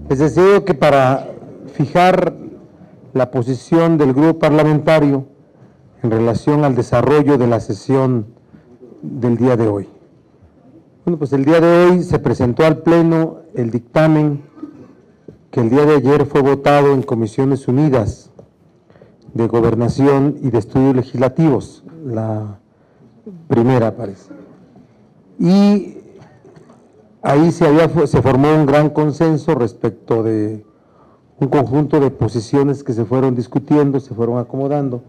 Les deseo que para fijar la posición del grupo parlamentario en relación al desarrollo de la sesión del día de hoy. Bueno, pues el día de hoy se presentó al Pleno el dictamen que el día de ayer fue votado en Comisiones Unidas de Gobernación y de Estudios Legislativos, la primera parece. Y ahí se formó un gran consenso respecto de un conjunto de posiciones que se fueron discutiendo, se fueron acomodando,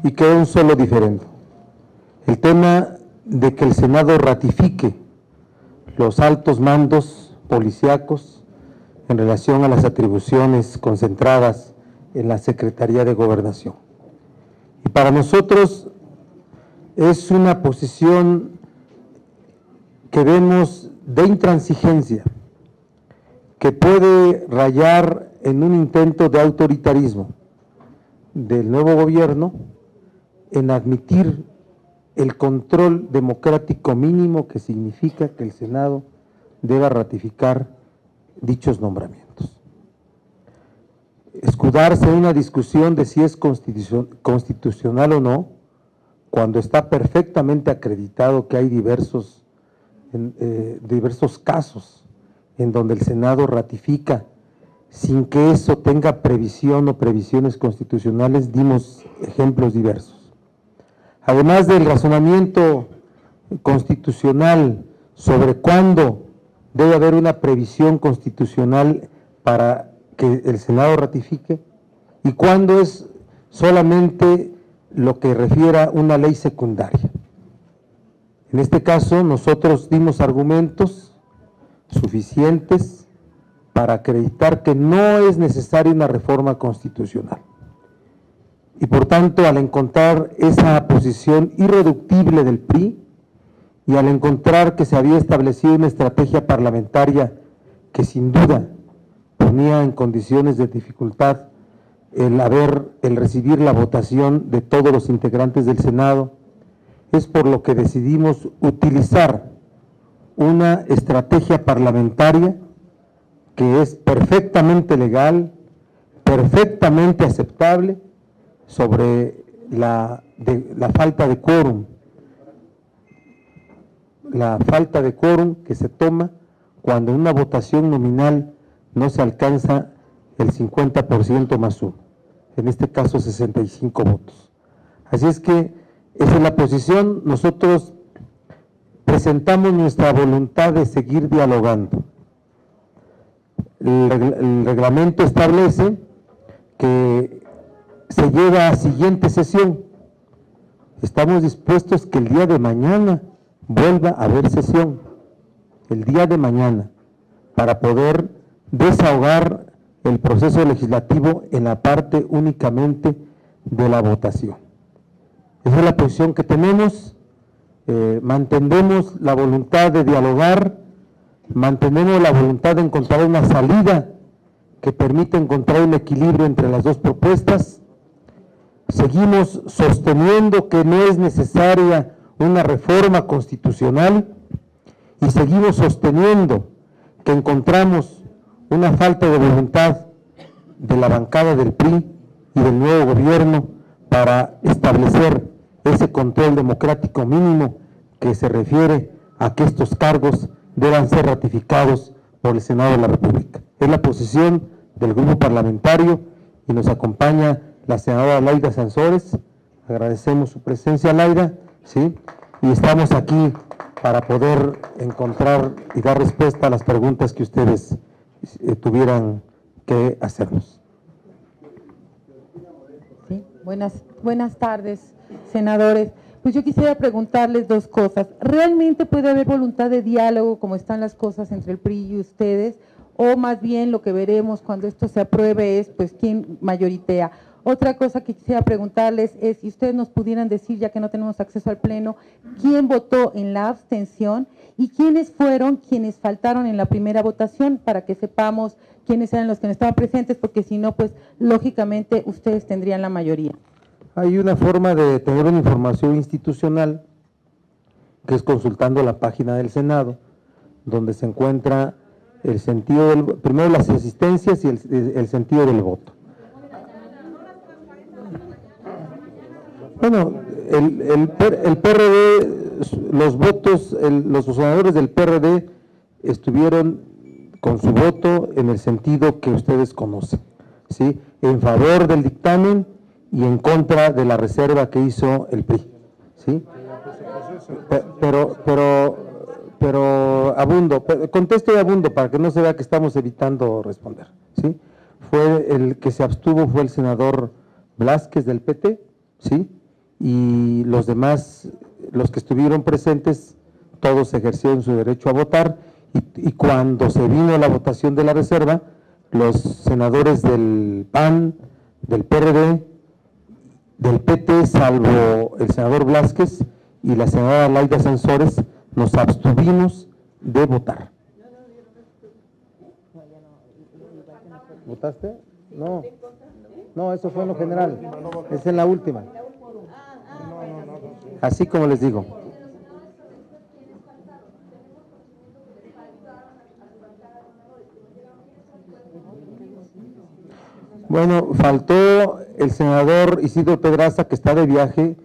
y quedó un solo diferendo. El tema de que el Senado ratifique los altos mandos policíacos en relación a las atribuciones concentradas en la Secretaría de Gobernación. Y para nosotros es una posición que vemos de intransigencia, que puede rayar en un intento de autoritarismo del nuevo gobierno en admitir el control democrático mínimo que significa que el Senado deba ratificar dichos nombramientos. Escudarse en una discusión de si es constitucional o no, cuando está perfectamente acreditado que hay diversos casos en donde el Senado ratifica sin que eso tenga previsión o previsiones constitucionales, dimos ejemplos diversos. Además del razonamiento constitucional sobre cuándo debe haber una previsión constitucional para que el Senado ratifique y cuándo es solamente lo que refiera una ley secundaria. En este caso, nosotros dimos argumentos suficientes para acreditar que no es necesaria una reforma constitucional. Y por tanto, al encontrar esa posición irreductible del PRI y al encontrar que se había establecido una estrategia parlamentaria que sin duda ponía en condiciones de dificultad el recibir la votación de todos los integrantes del Senado, es por lo que decidimos utilizar una estrategia parlamentaria que es perfectamente legal, perfectamente aceptable, sobre la falta de quórum. La falta de quórum que se toma cuando en una votación nominal no se alcanza el 50% más uno, en este caso 65 votos. Así es que esa es la posición. Nosotros presentamos nuestra voluntad de seguir dialogando. El reglamento establece que se lleva a siguiente sesión. Estamos dispuestos que el día de mañana vuelva a haber sesión, el día de mañana, para poder desahogar el proceso legislativo en la parte únicamente de la votación. Esa es la posición que tenemos. Mantendemos la voluntad de dialogar, mantenemos la voluntad de encontrar una salida que permita encontrar un equilibrio entre las dos propuestas. Seguimos sosteniendo que no es necesaria una reforma constitucional y seguimos sosteniendo que encontramos una falta de voluntad de la bancada del PRI y del nuevo gobierno para establecer ese control democrático mínimo que se refiere a que estos cargos deban ser ratificados por el Senado de la República. Es la posición del grupo parlamentario y nos acompaña la senadora Laida Sansores. Agradecemos su presencia, Laida, ¿sí? Y estamos aquí para poder encontrar y dar respuesta a las preguntas que ustedes tuvieran que hacernos. Sí, buenas tardes, senadores. Pues yo quisiera preguntarles dos cosas. ¿Realmente puede haber voluntad de diálogo, como están las cosas entre el PRI y ustedes? O más bien lo que veremos cuando esto se apruebe es, pues, quién mayoritea. Otra cosa que quisiera preguntarles es si ustedes nos pudieran decir, ya que no tenemos acceso al Pleno, quién votó en la abstención y quiénes fueron quienes faltaron en la primera votación, para que sepamos quiénes eran los que no estaban presentes, porque si no, pues, lógicamente, ustedes tendrían la mayoría. Hay una forma de tener una información institucional, que es consultando la página del Senado, donde se encuentra el sentido del, primero las asistencias y el sentido del voto. Bueno, el PRD, los votos, los senadores del PRD estuvieron con su voto en el sentido que ustedes conocen, ¿sí? En favor del dictamen y en contra de la reserva que hizo el PRI, ¿sí? Pero abundo, contesto y abundo para que no se vea que estamos evitando responder, ¿sí? El que se abstuvo fue el senador Blázquez del PT, ¿sí? Y los demás, los que estuvieron presentes, todos ejercieron su derecho a votar, y cuando se vino la votación de la reserva, los senadores del PAN, del PRD, del PT, salvo el senador Blázquez y la senadora Laida Sansores, nos abstuvimos de votar. ¿Votaste? No. No, eso fue en lo general. Es en la última. Así como les digo. Bueno, faltó el senador Isidro Pedraza, que está de viaje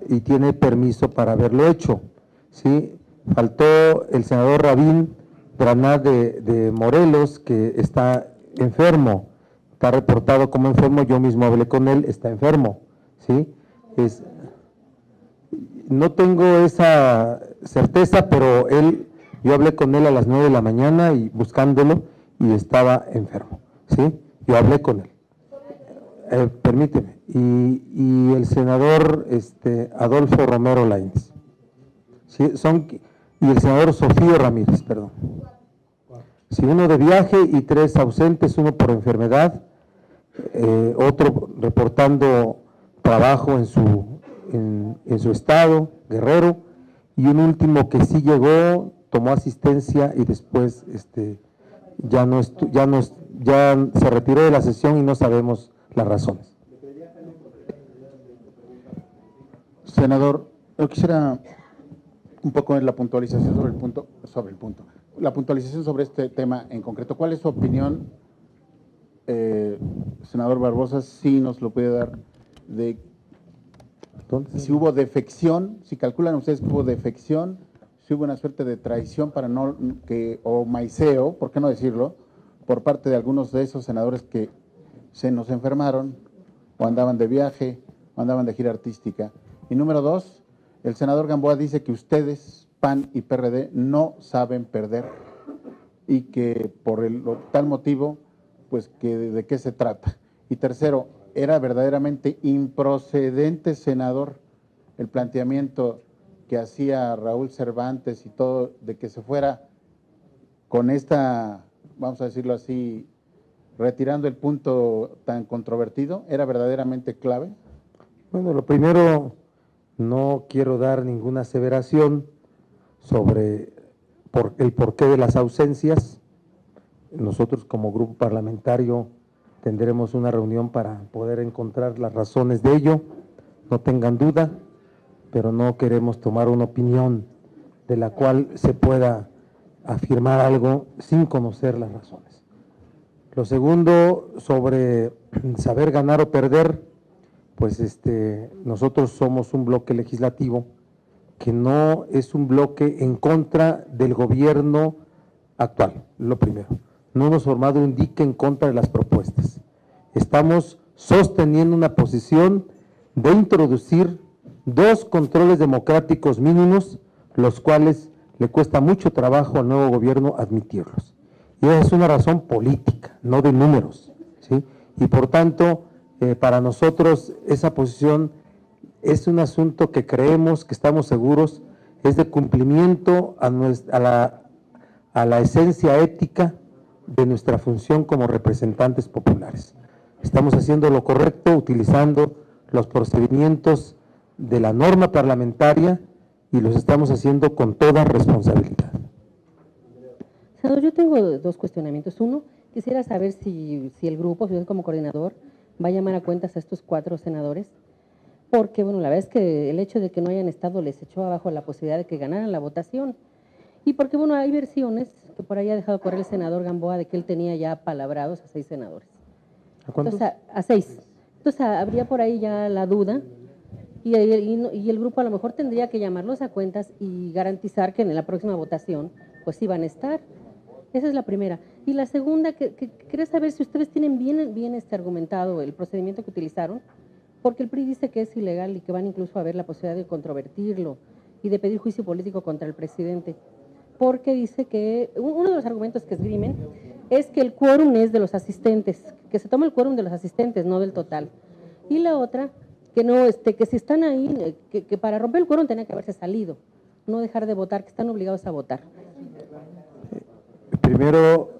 y tiene permiso para haberlo hecho, ¿sí? Faltó el senador Rabín Granat de Morelos, que está enfermo, está reportado como enfermo, yo mismo hablé con él, está enfermo, ¿sí? No tengo esa certeza, pero yo hablé con él a las 9 de la mañana y buscándolo, y estaba enfermo, ¿sí? Yo hablé con él. Permíteme. Y el senador Adolfo Romero Lainez. ¿Sí? Y el senador Sofío Ramírez, perdón. Sí, uno de viaje y 3 ausentes, uno por enfermedad, otro reportando trabajo en su estado, Guerrero, y un último que sí llegó, tomó asistencia y después ya se retiró de la sesión y no sabemos las razones. Senador, yo quisiera un poco en la puntualización la puntualización sobre este tema en concreto. ¿Cuál es su opinión, senador Barbosa, si nos lo puede dar, de si hubo defección, si calculan ustedes que hubo defección, si hubo una suerte de traición o maiceo, ¿por qué no decirlo?, por parte de algunos de esos senadores que se nos enfermaron, o andaban de viaje, o andaban de gira artística? Y número 2, el senador Gamboa dice que ustedes, PAN y PRD, no saben perder, y que por tal motivo, pues que de qué se trata. Y tercero, era verdaderamente improcedente, senador, el planteamiento que hacía Raúl Cervantes y todo, de que se fuera con esta, vamos a decirlo así, retirando el punto tan controvertido. ¿Era verdaderamente clave? Bueno, lo primero, no quiero dar ninguna aseveración sobre el porqué de las ausencias. Nosotros como grupo parlamentario tendremos una reunión para poder encontrar las razones de ello, no tengan duda, pero no queremos tomar una opinión de la cual se pueda afirmar algo sin conocer las razones. Lo segundo, sobre saber ganar o perder, pues nosotros somos un bloque legislativo que no es un bloque en contra del gobierno actual, lo primero. No hemos formado un dique en contra de las propuestas. Estamos sosteniendo una posición de introducir 2 controles democráticos mínimos, los cuales le cuesta mucho trabajo al nuevo gobierno admitirlos. Y esa es una razón política, no de números, ¿sí? Y por tanto, para nosotros esa posición es un asunto que creemos, que estamos seguros, es de cumplimiento a la esencia ética de nuestra función como representantes populares. Estamos haciendo lo correcto, utilizando los procedimientos de la norma parlamentaria y los estamos haciendo con toda responsabilidad. Senador, yo tengo 2 cuestionamientos. Uno, quisiera saber si el grupo, si usted como coordinador, va a llamar a cuentas a estos 4 senadores, porque, bueno, la verdad es que el hecho de que no hayan estado les echó abajo la posibilidad de que ganaran la votación. Y porque, bueno, hay versiones que por ahí ha dejado correr el senador Gamboa de que él tenía ya palabrados a 6 senadores. ¿A cuántos? Entonces, a 6. Entonces, habría por ahí ya la duda y el grupo a lo mejor tendría que llamarlos a cuentas y garantizar que en la próxima votación pues sí van a estar. Esa es la primera. Y la segunda, que quería saber si ustedes tienen bien argumentado el procedimiento que utilizaron, porque el PRI dice que es ilegal y que van incluso a ver la posibilidad de controvertirlo y de pedir juicio político contra el presidente, porque dice que uno de los argumentos que esgrimen es que el quórum es de los asistentes, que se toma el quórum de los asistentes, no del total. Y la otra, que no, que si están ahí, que para romper el quórum tenía que haberse salido, no dejar de votar, que están obligados a votar. Primero,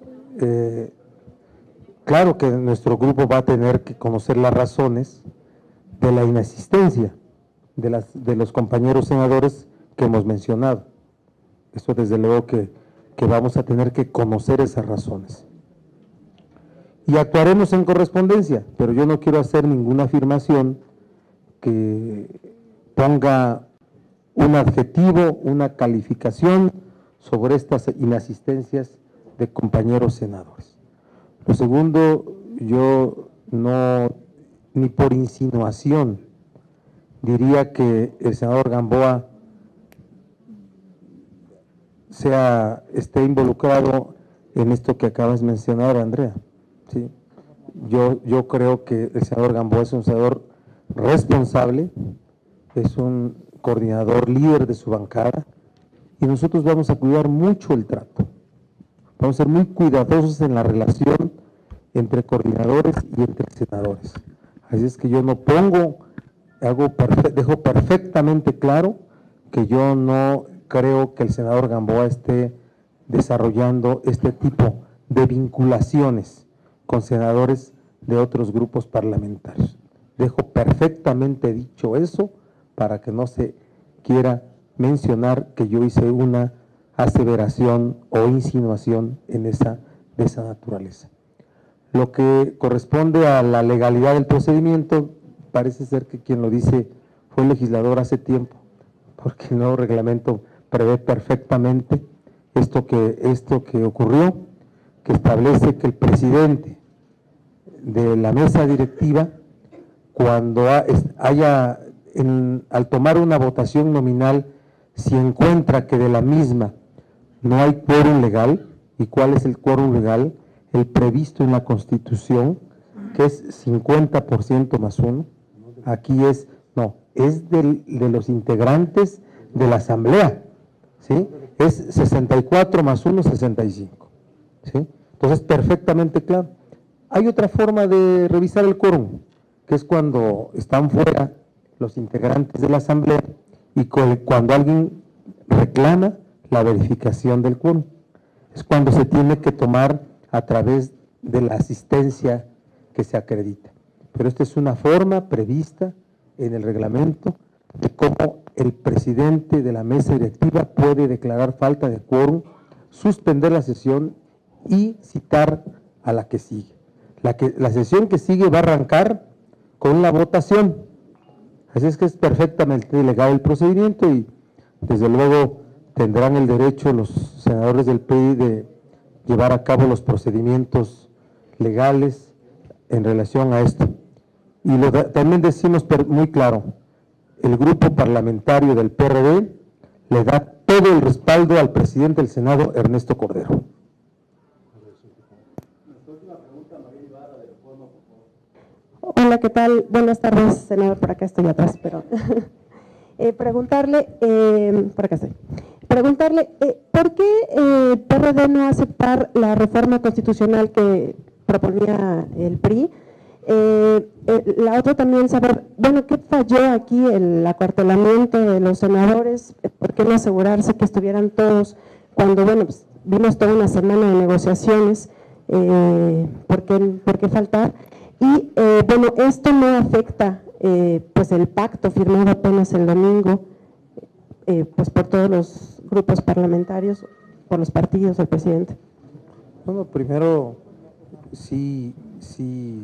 claro que nuestro grupo va a tener que conocer las razones de la inasistencia de los compañeros senadores que hemos mencionado. Eso desde luego que vamos a tener que conocer esas razones. Y actuaremos en correspondencia, pero yo no quiero hacer ninguna afirmación que ponga un adjetivo, una calificación sobre estas inasistencias de compañeros senadores. Lo segundo, yo no, ni por insinuación, diría que el senador Gamboa esté involucrado en esto que acabas de mencionar, Andrea. ¿Sí? Yo creo que el senador Gamboa es un senador responsable, es un coordinador líder de su bancada, y nosotros vamos a cuidar mucho el trato. Vamos a ser muy cuidadosos en la relación entre coordinadores y entre senadores. Así es que yo no dejo perfectamente claro que yo no creo que el senador Gamboa esté desarrollando este tipo de vinculaciones con senadores de otros grupos parlamentarios. Dejo perfectamente dicho eso para que no se quiera mencionar que yo hice una aseveración o insinuación de esa naturaleza. Lo que corresponde a la legalidad del procedimiento, parece ser que quien lo dice fue el legislador hace tiempo, porque el nuevo reglamento prevé perfectamente esto que ocurrió, que establece que el presidente de la mesa directiva, cuando al tomar una votación nominal, si encuentra que de la misma no hay quórum legal, ¿y cuál es el quórum legal? El previsto en la Constitución, que es 50% más 1, aquí es de los integrantes de la Asamblea, ¿sí? Es 64 más 1, 65, ¿sí? Entonces, perfectamente claro. Hay otra forma de revisar el quórum, que es cuando están fuera los integrantes de la Asamblea y cuando alguien reclama la verificación del quórum. Es cuando se tiene que tomar a través de la asistencia que se acredita. Pero esta es una forma prevista en el reglamento de cómo el presidente de la mesa directiva puede declarar falta de quórum, suspender la sesión y citar a la que sigue. La sesión que sigue va a arrancar con la votación. Así es que es perfectamente legal el procedimiento y desde luego tendrán el derecho los senadores del PRI de llevar a cabo los procedimientos legales en relación a esto. Y también decimos muy claro, el grupo parlamentario del PRD le da todo el respaldo al presidente del Senado, Ernesto Cordero. Hola, ¿qué tal? Buenas tardes, senador, por acá estoy atrás, pero preguntarle, por acá estoy. Preguntarle, ¿por qué PRD no aceptar la reforma constitucional que proponía el PRI? La otra también saber, bueno, ¿qué falló aquí el acuartelamiento de los senadores? ¿Por qué no asegurarse que estuvieran todos cuando, bueno, pues, vimos toda una semana de negociaciones? ¿Por qué faltar? Y bueno, esto no afecta pues el pacto firmado apenas el domingo pues por todos los grupos parlamentarios, por los partidos del presidente. Bueno, primero sí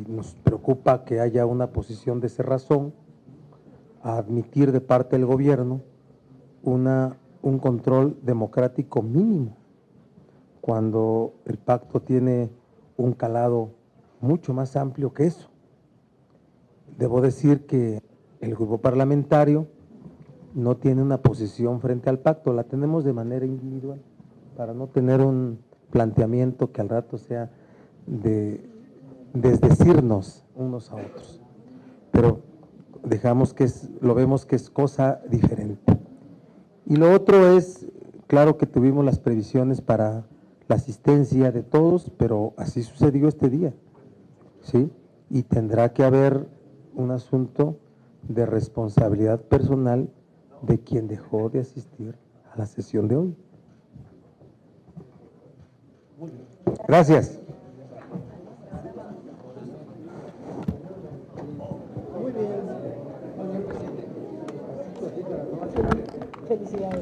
nos preocupa que haya una posición de cerrazón a admitir de parte del gobierno una un control democrático mínimo, cuando el pacto tiene un calado mucho más amplio que eso. Debo decir que el grupo parlamentario no tiene una posición frente al pacto, la tenemos de manera individual, para no tener un planteamiento que al rato sea de desdecirnos unos a otros. Pero dejamos que lo vemos que es cosa diferente. Y lo otro es, claro que tuvimos las previsiones para la asistencia de todos, pero así sucedió este día, ¿sí? Y tendrá que haber un asunto de responsabilidad personal de quien dejó de asistir a la sesión de hoy. Gracias. Felicidades.